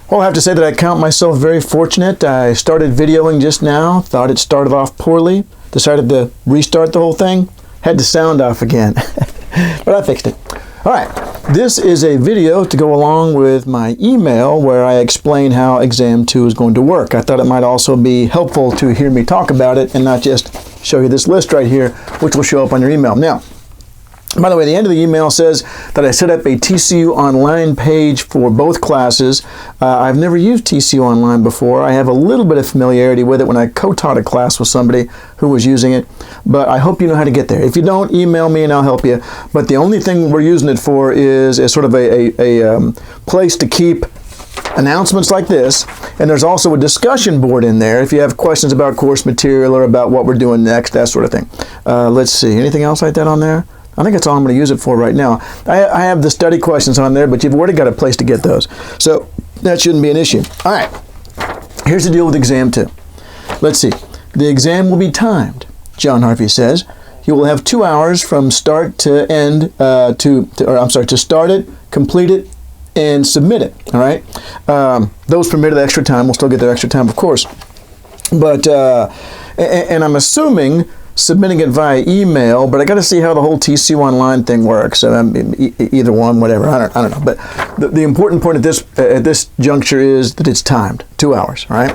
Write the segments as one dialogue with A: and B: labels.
A: Well, I have to say that I count myself very fortunate. I started videoing just now, thought it started off poorly, decided to restart the whole thing, had the sound off again, but I fixed it. All right, this is a video to go along with my email where I explain how Exam 2 is going to work. I thought it might also be helpful to hear me talk about it and not just show you this list right here, which will show up on your email. Now, by the way, the end of the email says that I set up a TCU Online page for both classes. I've never used TCU Online before. I have a little bit of familiarity with it when I co-taught a class with somebody who was using it, but I hope you know how to get there. If you don't, email me and I'll help you. But the only thing we're using it for is sort of a place to keep announcements like this, and there's also a discussion board in there if you have questions about course material or about what we're doing next, that sort of thing. Let's see, anything else like that on there? I think that's all I'm going to use it for right now. I have the study questions on there, but you've already got a place to get those. So that shouldn't be an issue. All right, here's the deal with Exam 2. Let's see. The exam will be timed, John Harvey says. You will have 2 hours from start to end, to start it, complete it, and submit it, all right? Those permitted extra time will still get their extra time, of course. But, and I'm assuming submitting it via email, but I got to see how the whole TCU Online thing works. Either one, whatever. I don't know. But the important point at this juncture is that it's timed, 2 hours. Right?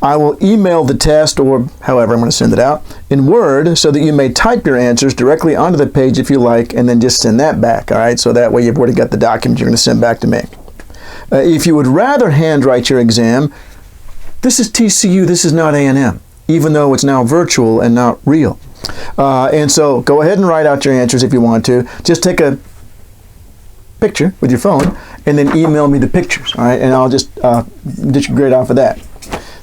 A: I will email the test, or however I'm going to send it out, in Word, so that you may type your answers directly onto the page if you like, and then just send that back. All right? So that way you've already got the document you're going to send back to me. If you would rather handwrite your exam, this is TCU. This is not A&M. Even though it's now virtual and not real. And so go ahead and write out your answers if you want to. Just take a picture with your phone and then email me the pictures, all right? And I'll just dish your grade off of that.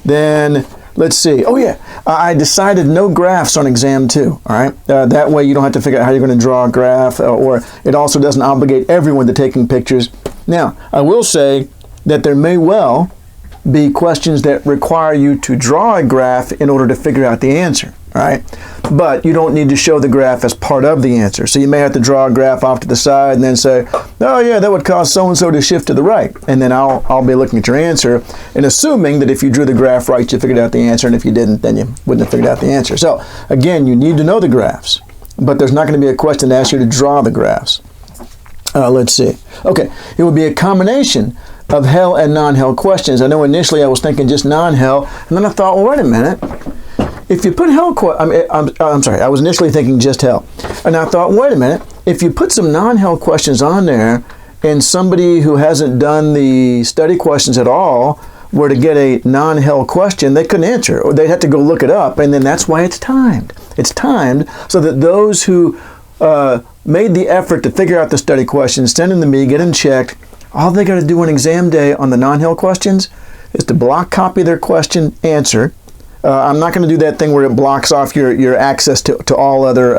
A: Then, let's see. Oh yeah, I decided no graphs on Exam 2, all right? That way you don't have to figure out how you're going to draw a graph, or it also doesn't obligate everyone to taking pictures. Now, I will say that there may well be questions that require you to draw a graph in order to figure out the answer, all right? But you don't need to show the graph as part of the answer. So you may have to draw a graph off to the side and then say, oh yeah, that would cause so-and-so to shift to the right. And then I'll be looking at your answer and assuming that if you drew the graph right, you figured out the answer, and if you didn't, then you wouldn't have figured out the answer. So again, you need to know the graphs, but there's not going to be a question to ask you to draw the graphs. Let's see. Okay, it would be a combination of Hell and non-Hell questions. I know initially I was thinking just non-Hell, and then I thought, well, wait a minute. If you put Hell, I'm sorry, I was initially thinking just Hell. And I thought, wait a minute, if you put some non-Hell questions on there, and somebody who hasn't done the study questions at all were to get a non-Hell question, they couldn't answer, or they'd have to go look it up, and then that's why it's timed. It's timed so that those who made the effort to figure out the study questions, send them to me, get them checked, all they got to do on exam day on the non-Hell questions is to block copy their question answer. I'm not going to do that thing where it blocks off your access to all other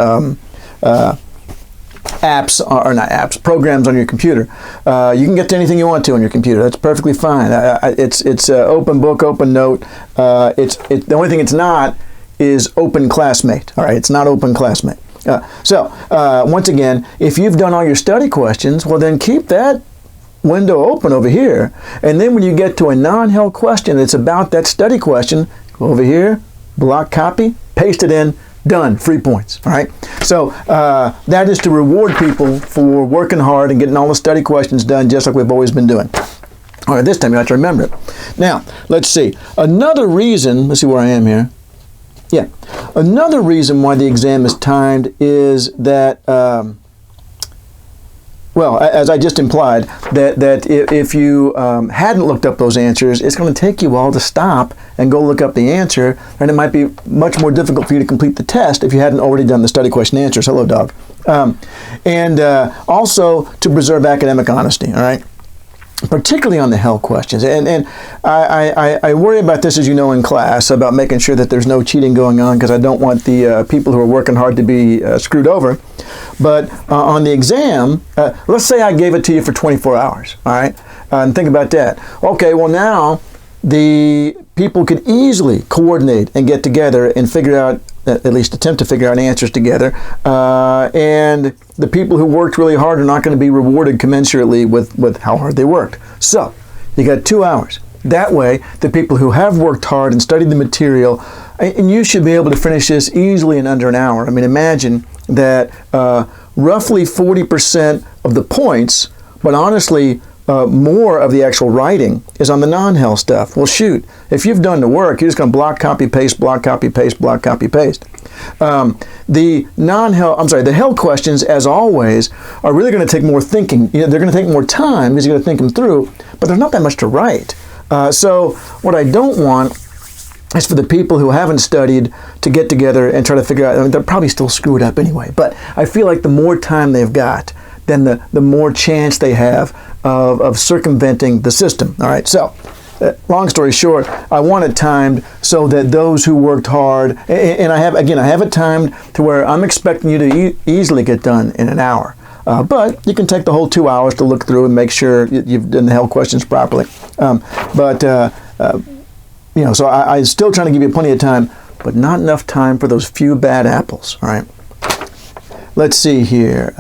A: apps, or not apps, programs on your computer. You can get to anything you want to on your computer. That's perfectly fine. It's open book, open note. The only thing it's not is open classmate. All right, it's not open classmate. Once again, if you've done all your study questions, well then keep that window open over here, and then when you get to a non-Hell question that's about that study question, go over here, block copy, paste it in, done, free points. All right, so that is to reward people for working hard and getting all the study questions done, just like we've always been doing. All right, this time you have to remember it. Now, let's see, another reason, let's see where I am here. Yeah, another reason why the exam is timed is that well, as I just implied, that if you hadn't looked up those answers, it's going to take you a while to stop and go look up the answer, and it might be much more difficult for you to complete the test if you hadn't already done the study question answers. Hello, dog. And also to preserve academic honesty, all right? Particularly on the Hell questions. And I worry about this, as you know, in class, about making sure that there's no cheating going on, because I don't want the people who are working hard to be screwed over. But on the exam, let's say I gave it to you for 24 hours, all right? And think about that. Okay, well now the people could easily coordinate and get together and figure out, at least attempt to figure out answers together. And the people who worked really hard are not going to be rewarded commensurately with how hard they worked. So You got 2 hours. That way, the people who have worked hard and studied the material, and you should be able to finish this easily in under an hour. I mean, imagine that roughly 40% of the points, but honestly, more of the actual writing is on the non-Hell stuff. Well, shoot, if you've done the work, you're just going to block, copy, paste, block, copy, paste, block, copy, paste. The Hell questions, as always, are really going to take more thinking. They're going to take more time because you're going to think them through, but there's not that much to write. So what I don't want is for the people who haven't studied to get together and try to figure out. I mean, they'll probably still screw it up anyway, but I feel like the more time they've got, then the more chance they have of circumventing the system. All right, so long story short, I want it timed so that those who worked hard, and I have it timed to where I'm expecting you to easily get done in an hour. But you can take the whole 2 hours to look through and make sure you've done the Hell questions properly. So I'm still trying to give you plenty of time, but not enough time for those few bad apples. All right. Let's see here.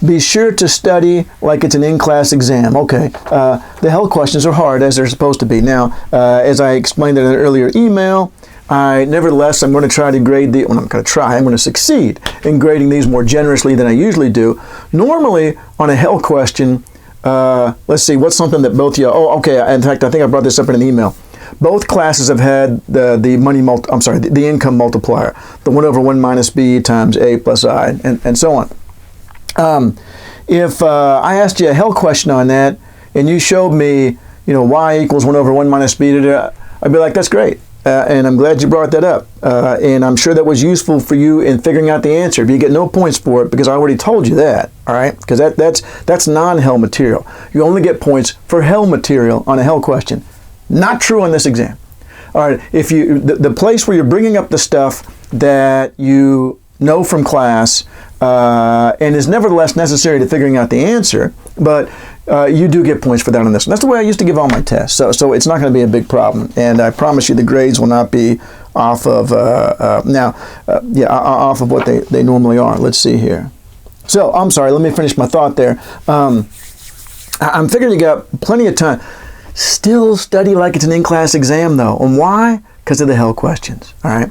A: Be sure to study like it's an in-class exam. Okay. The Hell questions are hard, as they're supposed to be. Now, as I explained in an earlier email, nevertheless, I'm going to try to grade I'm going to succeed in grading these more generously than I usually do. Normally, on a Hell question, let's see, what's something that both of you, in fact, I think I brought this up in an email. Both classes have had the income multiplier, the 1 over 1 minus b times a plus I, and so on. If I asked you a Hell question on that, and you showed me, y equals 1 over 1 minus b, I'd be like, that's great. And I'm glad you brought that up. And I'm sure that was useful for you in figuring out the answer. But you get no points for it because I already told you that. All right? Because that's non-Hell material. You only get points for Hell material on a Hell question. Not true on this exam. All right. If the place where you're bringing up the stuff that you know from class and is nevertheless necessary to figuring out the answer, but you do get points for that on this one. That's the way I used to give all my tests. So it's not going to be a big problem. And I promise you the grades will not be off of off of what they normally are. Let's see here. So I'm sorry. Let me finish my thought there. I'm figuring you got plenty of time. Still study like it's an in-class exam, though. And why? Because of the Hell questions. All right.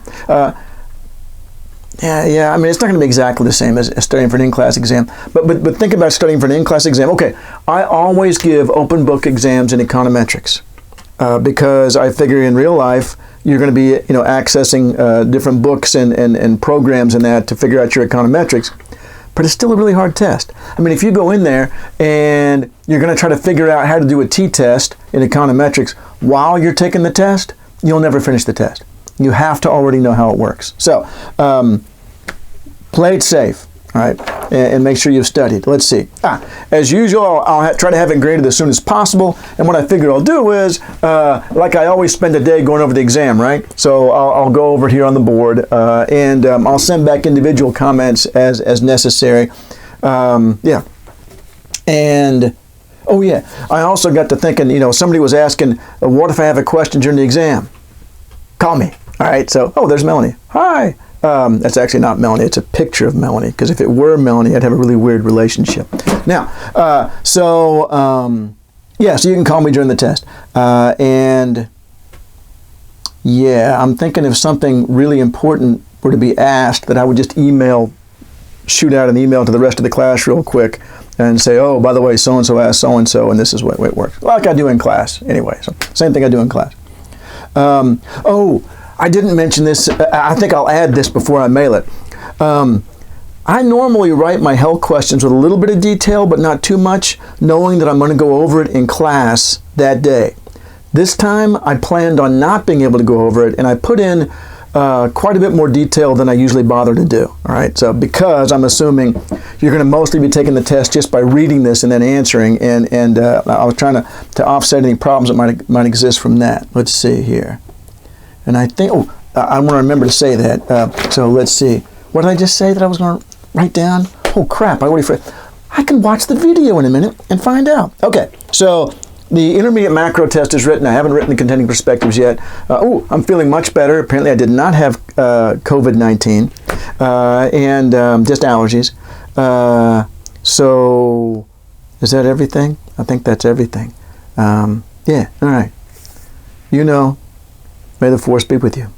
A: I mean, it's not going to be exactly the same as studying for an in-class exam. But think about studying for an in-class exam. Okay, I always give open book exams in econometrics because I figure in real life you're going to be accessing different books and programs and that to figure out your econometrics. But it's still a really hard test. I mean, if you go in there and you're going to try to figure out how to do a t-test in econometrics while you're taking the test, you'll never finish the test. You have to already know how it works. So, play it safe, all right, and make sure you've studied. Let's see. As usual, I'll try to have it graded as soon as possible. And what I figure I'll do is, like I always spend a day going over the exam, right? So I'll go over here on the board, and I'll send back individual comments as necessary. And I also got to thinking, somebody was asking, what if I have a question during the exam? Call me. All right, so, there's Melanie. Hi. That's actually not Melanie. It's a picture of Melanie, because if it were Melanie, I'd have a really weird relationship. Now, so you can call me during the test. I'm thinking if something really important were to be asked, that I would just shoot out an email to the rest of the class real quick and say, oh, by the way, so-and-so asked so-and-so, and this is what it works. Like I do in class anyway. So same thing I do in class. I didn't mention this. I think I'll add this before I mail it. I normally write my Hell questions with a little bit of detail, but not too much, knowing that I'm going to go over it in class that day. This time, I planned on not being able to go over it, and I put in quite a bit more detail than I usually bother to do. All right, so because I'm assuming you're going to mostly be taking the test just by reading this and then answering, and I was trying to offset any problems that might exist from that. Let's see here. And I think, I want to remember to say that. So let's see. What did I just say that I was going to write down? Oh, crap. I can watch the video in a minute and find out. Okay. So the intermediate macro test is written. I haven't written the contending perspectives yet. I'm feeling much better. Apparently I did not have COVID-19 and just allergies. So is that everything? I think that's everything. Yeah, all right. You know, may the force be with you.